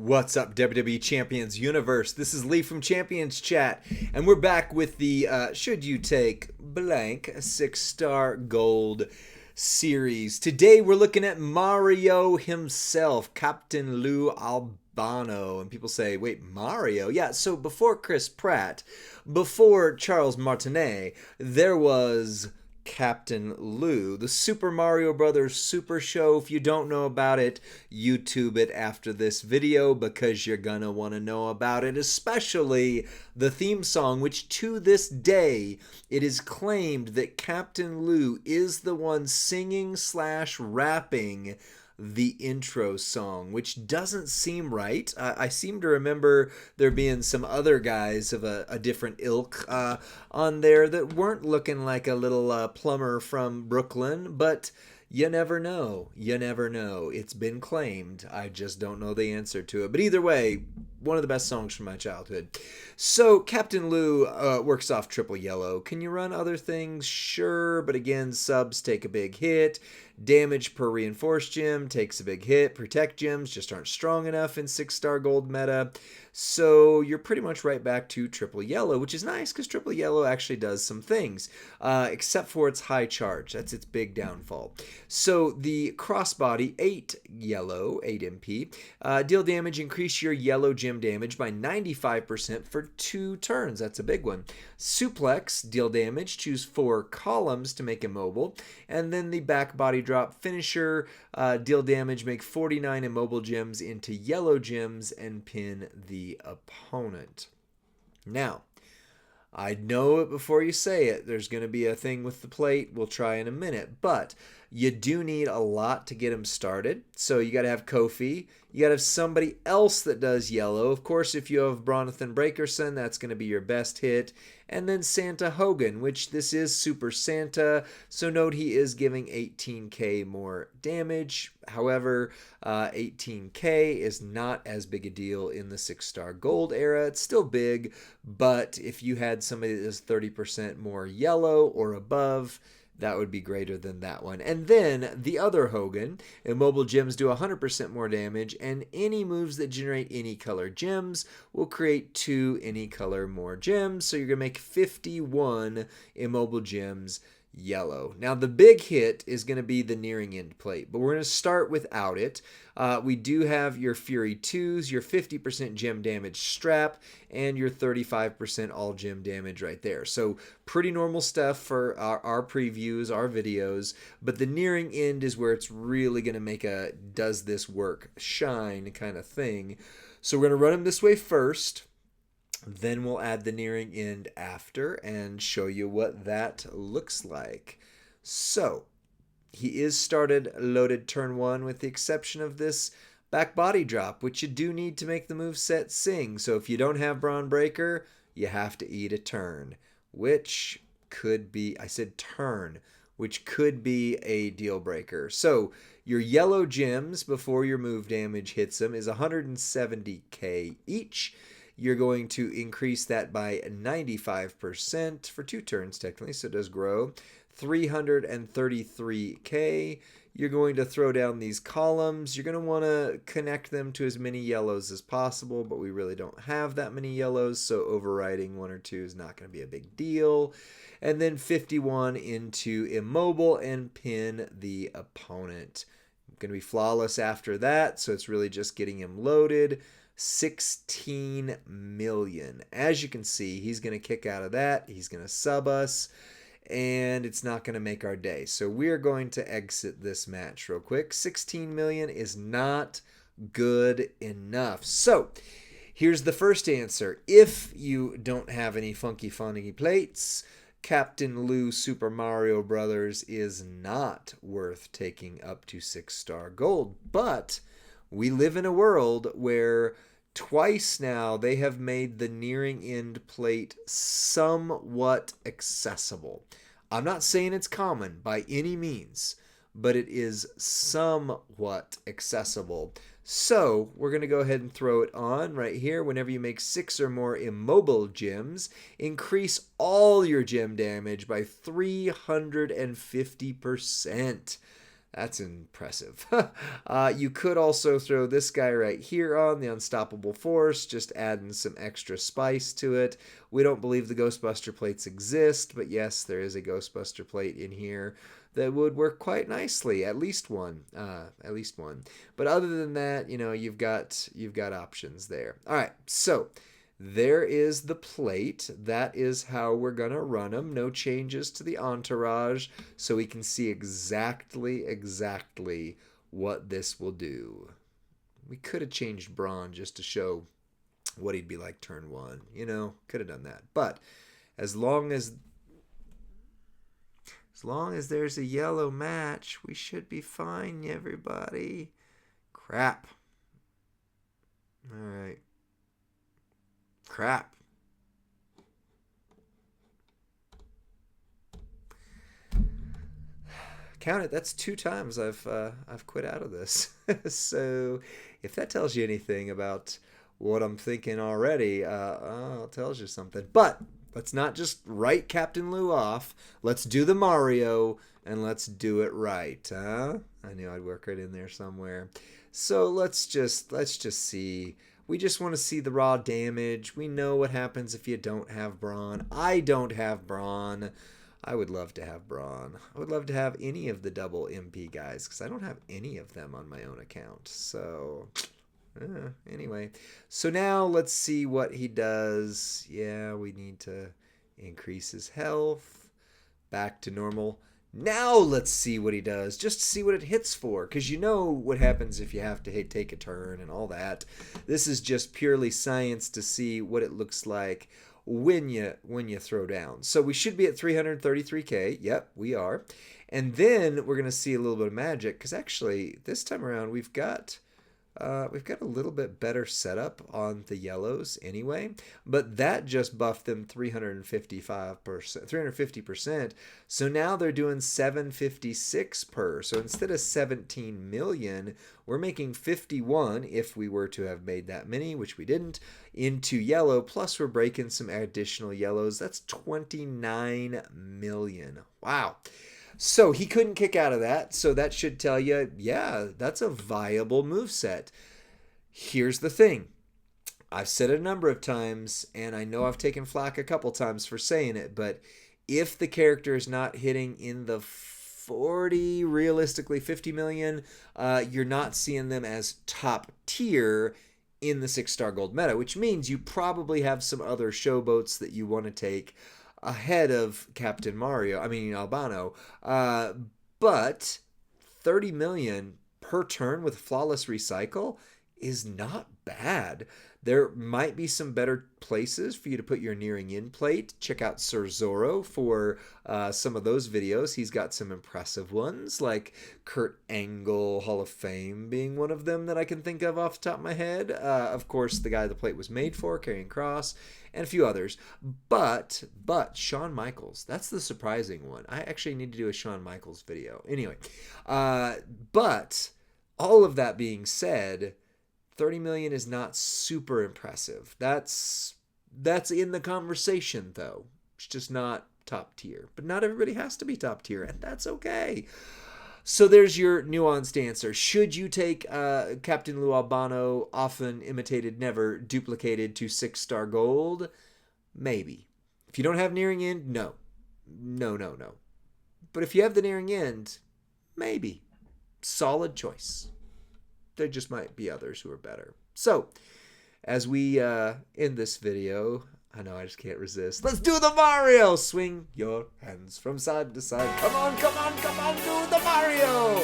What's up, WWE Champions Universe? This is Lee from Champions Chat, and we're back with the Should You Take Blank 6-Star Gold series. Today we're looking at Mario himself, Captain Lou Albano. And people say, wait, Mario? Yeah, so before Chris Pratt, before Charles Martinet, there was Captain Lou, the Super Mario Brothers Super Show. If you don't know about it, YouTube it after this video because you're gonna want to know about it, especially the theme song, which to this day it is claimed that Captain Lou is the one singing / rapping the intro song, which doesn't seem right. I seem to remember there being some other guys of a different ilk on there that weren't looking like a little plumber from Brooklyn, but you never know. You never know. It's been claimed. I just don't know the answer to it. But either way, one of the best songs from my childhood. So Captain Lou works off triple yellow. Can you run other things? Sure, but again, subs take a big hit. Damage per reinforced gem takes a big hit. Protect gems just aren't strong enough in 6-star gold meta. So you're pretty much right back to triple yellow, which is nice because triple yellow actually does some things, except for its high charge. That's its big downfall. So the crossbody, 8 yellow, 8 MP, deal damage, increase your yellow gem damage by 95% for 2 turns. That's a big one. Suplex, deal damage, choose 4 columns to make immobile. And then the back body drop finisher, deal damage, make 49 immobile gems into yellow gems and pin the opponent. Now, I know it before you say it. There's going to be a thing with the plate. We'll try in a minute. But you do need a lot to get him started. So you got to have Kofi. You got to have somebody else that does yellow. Of course, if you have Bronathan Breakerson, that's going to be your best hit. And then Santa Hogan, which this is Super Santa. So note he is giving 18k more damage. However, 18k is not as big a deal in the 6-star gold era. It's still big, but if you had somebody that does 30% more yellow or above, that would be greater than that one. And then the other Hogan, immobile gems do 100% more damage, and any moves that generate any color gems will create 2 any color more gems. So you're going to make 51 immobile gems yellow. Now the big hit is going to be the nearing end plate, but we're going to start without it. We do have your Fury 2s, your 50% gem damage strap, and your 35% all gem damage right there. So pretty normal stuff for our previews, our videos, but the nearing end is where it's really going to make a does this work shine kind of thing. So we're going to run them this way first. Then we'll add the nearing end after and show you what that looks like. So he is started loaded turn 1 with the exception of this back body drop, which you do need to make the moveset sing. So if you don't have Braun Breaker, you have to eat a turn, which could be, I said turn, which could be a deal breaker. So your yellow gems before your move damage hits them is 170k each. You're going to increase that by 95% for 2 turns technically, so it does grow. 333k. You're going to throw down these columns. You're going to want to connect them to as many yellows as possible, but we really don't have that many yellows, so overriding 1 or 2 is not going to be a big deal. And then 51 into immobile and pin the opponent. Going to be flawless after that, so it's really just getting him loaded. 16 million. As you can see, he's going to kick out of that. He's going to sub us, and it's not going to make our day. So we're going to exit this match real quick. 16 million is not good enough. So here's the first answer. If you don't have any funky plates, Captain Lou Super Mario Brothers is not worth taking up to 6-star gold. But we live in a world where twice now they have made the nearing end plate somewhat accessible. I'm not saying it's common by any means, but it is somewhat accessible. So we're going to go ahead and throw it on right here. Whenever you make 6 or more immobile gems, increase all your gem damage by 350%. That's impressive. You could also throw this guy right here on, the Unstoppable Force, just adding some extra spice to it. We don't believe the Ghostbuster plates exist, but yes, there is a Ghostbuster plate in here that would work quite nicely. At least one. But other than that, you've got options there. All right, so there is the plate. That is how we're going to run them. No changes to the entourage, so we can see exactly what this will do. We could have changed Braun just to show what he'd be like turn one. Could have done that. But as long as there's a yellow match, we should be fine, everybody. Crap. All right. Crap. Count it. That's 2 times I've quit out of this. So if that tells you anything about what I'm thinking already, it tells you something. But let's not just write Captain Lou off. Let's do the Mario, and let's do it right. Huh? I knew I'd work right in there somewhere. So let's just see. We just want to see the raw damage. We know what happens if you don't have Braun. I don't have Braun. I would love to have Braun. I would love to have any of the double MP guys, because I don't have any of them on my own account. So, anyway. So now let's see what he does. Yeah, we need to increase his health. Back to normal. Now let's see what he does, just to see what it hits for, because you know what happens if you have to take a turn and all that. This is just purely science to see what it looks like when you throw down. So we should be at 333k. Yep, we are. And then we're going to see a little bit of magic, because actually this time around we've got a little bit better setup on the yellows anyway, but that just buffed them 350%. So now they're doing 756 per. So instead of 17 million, we're making 51 if we were to have made that many, which we didn't, into yellow. Plus we're breaking some additional yellows. That's 29 million. Wow. So he couldn't kick out of that, so that should tell you, yeah, that's a viable moveset. Here's the thing. I've said it a number of times, and I know I've taken flack a couple times for saying it, but if the character is not hitting in the 40, realistically 50 million, you're not seeing them as top tier in the 6-star gold meta, which means you probably have some other showboats that you want to take ahead of Captain Albano. But 30 million per turn with flawless recycle is not bad. There might be some better places for you to put your nearing in plate. Check out Sir Zorro for some of those videos. He's got some impressive ones, like Kurt Angle Hall of Fame being one of them that I can think of off the top of my head. Of course, the guy the plate was made for, Karrion Kross, and a few others. But Shawn Michaels, that's the surprising one. I actually need to do a Shawn Michaels video. Anyway, but all of that being said, 30 million is not super impressive. That's in the conversation, though. It's just not top tier. But not everybody has to be top tier, and that's okay. So there's your nuanced answer. Should you take Captain Lou Albano, often imitated, never duplicated, to 6-star gold? Maybe. If you don't have nearing end, no. No. But if you have the nearing end, maybe. Solid choice. There just might be others who are better. So, as we end this video, I know I just can't resist. Let's do the Mario! Swing your hands from side to side. Come on, do the Mario!